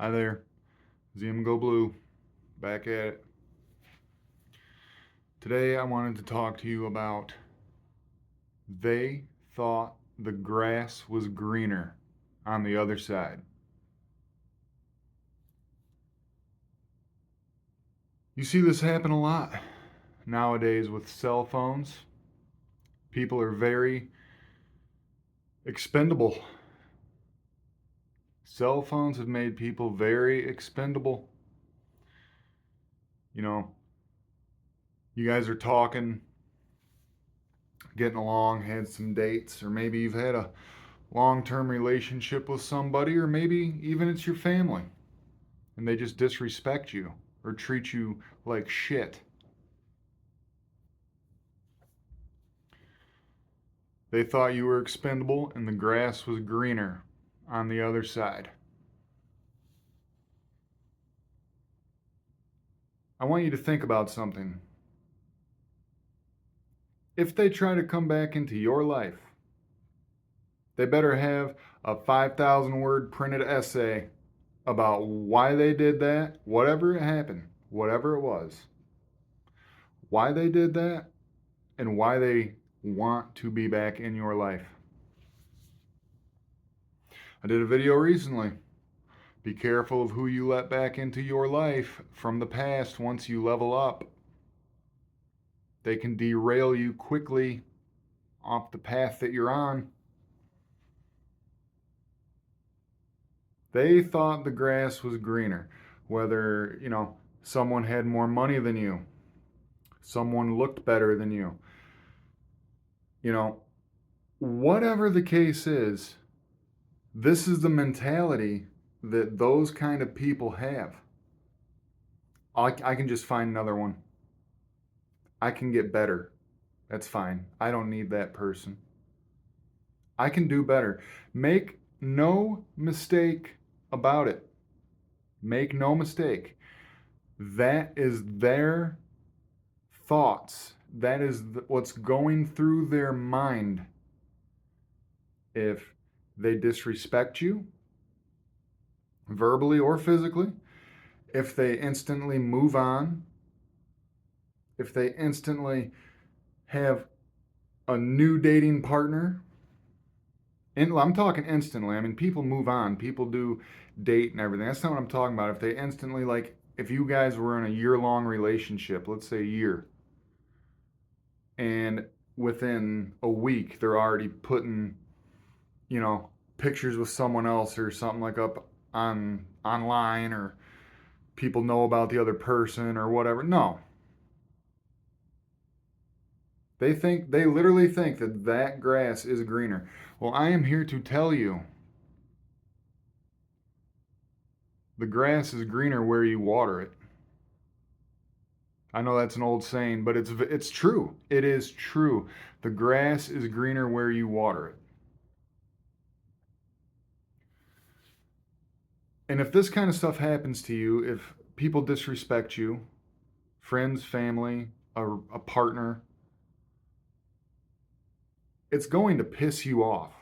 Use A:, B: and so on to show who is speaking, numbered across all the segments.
A: Hi there, zmgoblue, back at it. Today I wanted to talk to you about they thought the grass was greener on the other side. You see this happen a lot nowadays with cell phones. People are very expendable. Cell phones have made people very expendable. You know, you guys are talking, getting along, had some dates, or maybe you've had a long term relationship with somebody, or maybe even it's your family, and they just disrespect you or treat you like shit. They thought you were expendable and the grass was greener on the other side. I want you to think about something. If they try to come back into your life, they better have a 5,000 word printed essay about why they did that, whatever it happened, whatever it was, why they did that, and why they want to be back in your life. I did a video recently. Be careful of who you let back into your life from the past once you level up. They can derail you quickly off the path that you're on. They thought the grass was greener, whether, someone had more money than you, someone looked better than you. You know, whatever the case is, this is the mentality that those kind of people have. I can just find another one. I can get better. That's fine. I don't need that person. I can do better. Make no mistake about it. Make no mistake. That is their thoughts. That is what's going through their mind. If they disrespect you, verbally or physically, if they instantly move on, if they instantly have a new dating partner, and I'm talking instantly. I mean, people move on, people do date and everything. That's not what I'm talking about. If they instantly, like, if you guys were in a year-long relationship, let's say a year, and within a week they're already putting, you know, pictures with someone else or something like up on online, or people know about the other person or whatever. No, they literally think that that grass is greener. Well, I am here to tell you the grass is greener where you water it. I know that's an old saying, but it's true. It is true. The grass is greener where you water it. And if this kind of stuff happens to you, if people disrespect you, friends, family, a partner, it's going to piss you off.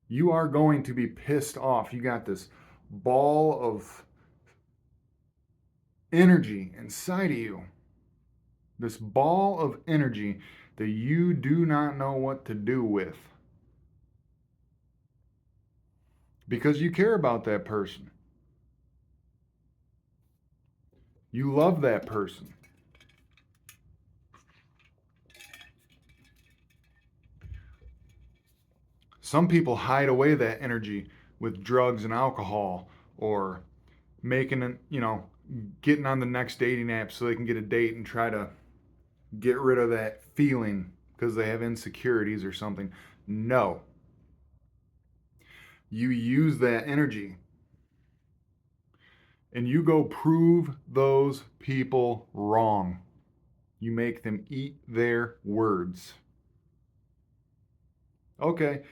A: You are going to be pissed off. You got this ball of energy inside of you, this ball of energy that you do not know what to do with because you care about that person. You love that person. Some people hide away that energy with drugs and alcohol, or making it, getting on the next dating app so they can get a date and try to get rid of that feeling because they have insecurities or something. No. You use that energy and you go prove those people wrong. You make them eat their words. Okay,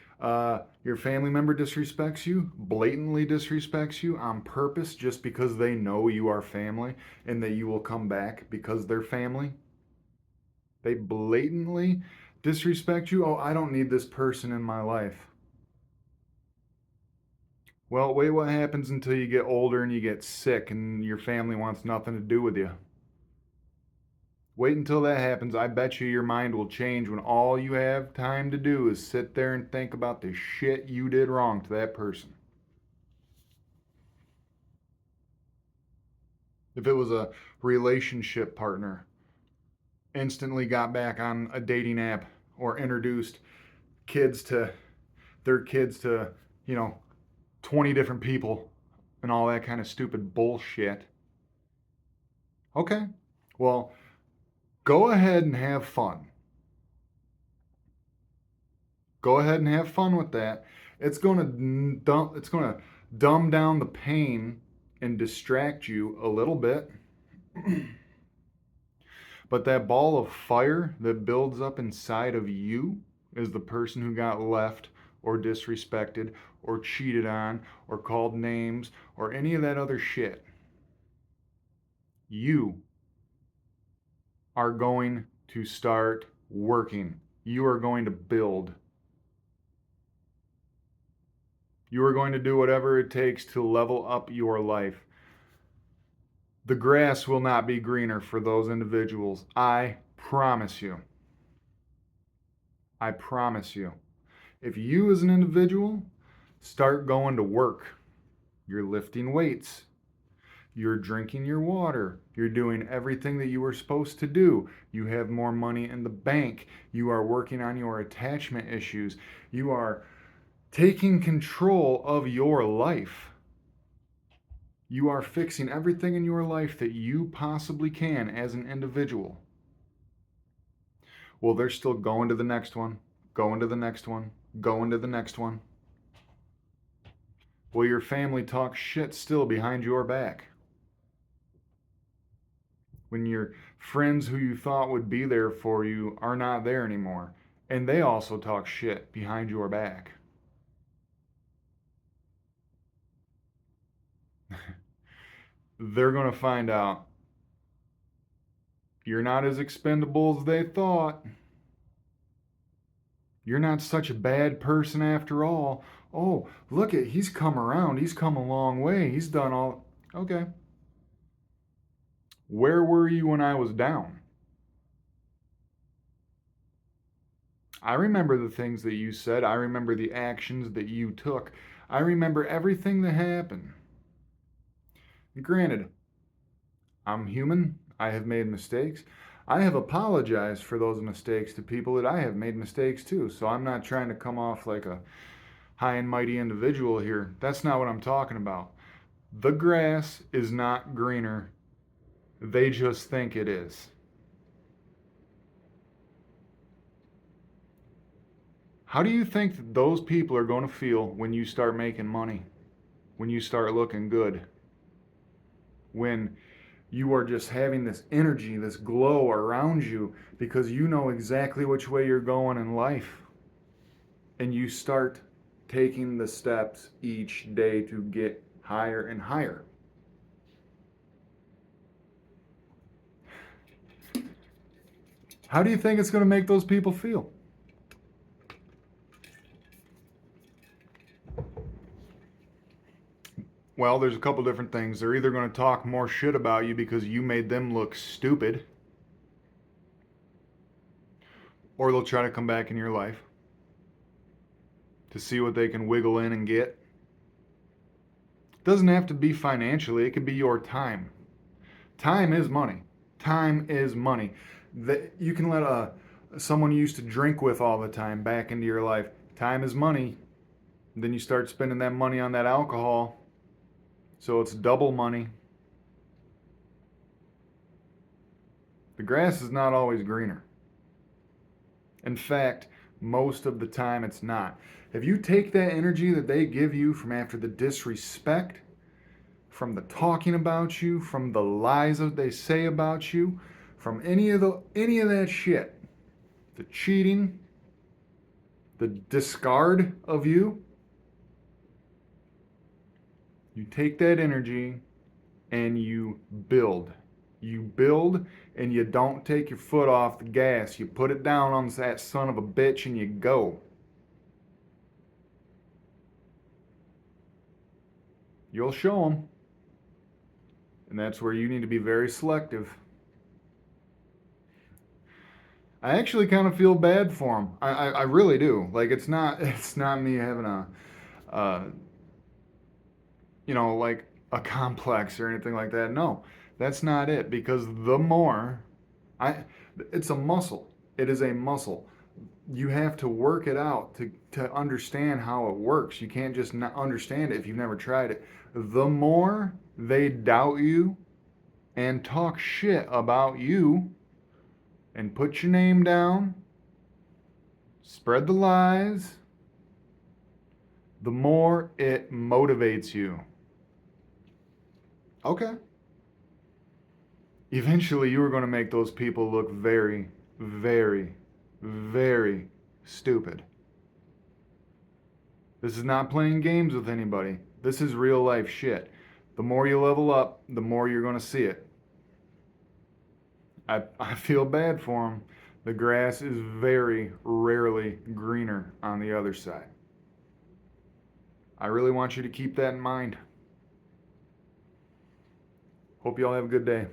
A: your family member disrespects you, blatantly disrespects you on purpose just because they know you are family and that you will come back because they're family. They blatantly disrespect you. Oh, I don't need this person in my life. Well, wait what happens until you get older and you get sick and your family wants nothing to do with you. Wait until that happens. I bet you your mind will change when all you have time to do is sit there and think about the shit you did wrong to that person. If it was a relationship partner, instantly got back on a dating app or introduced kids to their kids to, you know, 20 different people and all that kind of stupid bullshit. Okay. Well, go ahead and have fun. Go ahead and have fun with that. It's going to dumb down the pain and distract you a little bit. But that ball of fire that builds up inside of you is the person who got left or disrespected or cheated on or called names or any of that other shit. You are going to start working. You are going to build. You are going to do whatever it takes to level up your life. The grass will not be greener for those individuals. I promise you. I promise you. If you as an individual start going to work, you're lifting weights, you're drinking your water, you're doing everything that you were supposed to do, you have more money in the bank, you are working on your attachment issues, you are taking control of your life. You are fixing everything in your life that you possibly can as an individual. Well, they're still going to the next one, going to the next one, going to the next one. Well, your family talks shit still behind your back. When your friends who you thought would be there for you are not there anymore, and they also talk shit behind your back. They're going to find out you're not as expendable as they thought. You're not such a bad person after all. Oh, look at, he's come around. He's come a long way. He's done all. Okay. Where were you when I was down? I remember the things that you said. I remember the actions that you took. I remember everything that happened. Granted, I'm human. I have made mistakes. I have apologized for those mistakes to people that I have made mistakes too. So I'm not trying to come off like a high and mighty individual here. That's not what I'm talking about. The grass is not greener. They just think it is. How do you think that those people are going to feel when you start making money? When you start looking good? When you are just having this energy, this glow around you because you know exactly which way you're going in life. And you start taking the steps each day to get higher and higher. How do you think it's going to make those people feel? Well, there's a couple different things. They're either going to talk more shit about you because you made them look stupid, or they'll try to come back in your life to see what they can wiggle in and get. It doesn't have to be financially, it could be your time. Time is money. Time is money. You can let someone you used to drink with all the time back into your life. Time is money. Then you start spending that money on that alcohol. So it's double money. The grass is not always greener. In fact, most of the time it's not. If you take that energy that they give you from after the disrespect, from the talking about you, from the lies that they say about you, from any of that shit, the cheating, the discard of you, you take that energy and you build. You build and you don't take your foot off the gas. You put it down on that son of a bitch and you go. you'll show them. And that's where you need to be very selective. I actually kind of feel bad for them. I really do. Like it's not me having uh, like a complex or anything like that. No, that's not it. Because the more I, it's a muscle. It is a muscle. You have to work it out to understand how it works. You can't just not understand it if you've never tried it. The more they doubt you and talk shit about you and put your name down, spread the lies, the more it motivates you. Okay. Eventually, you are going to make those people look very, very, very stupid. This is not playing games with anybody. This is real life shit. The more you level up, the more you're going to see it. I feel bad for them. The grass is very rarely greener on the other side. I really want you to keep that in mind. Hope you all have a good day.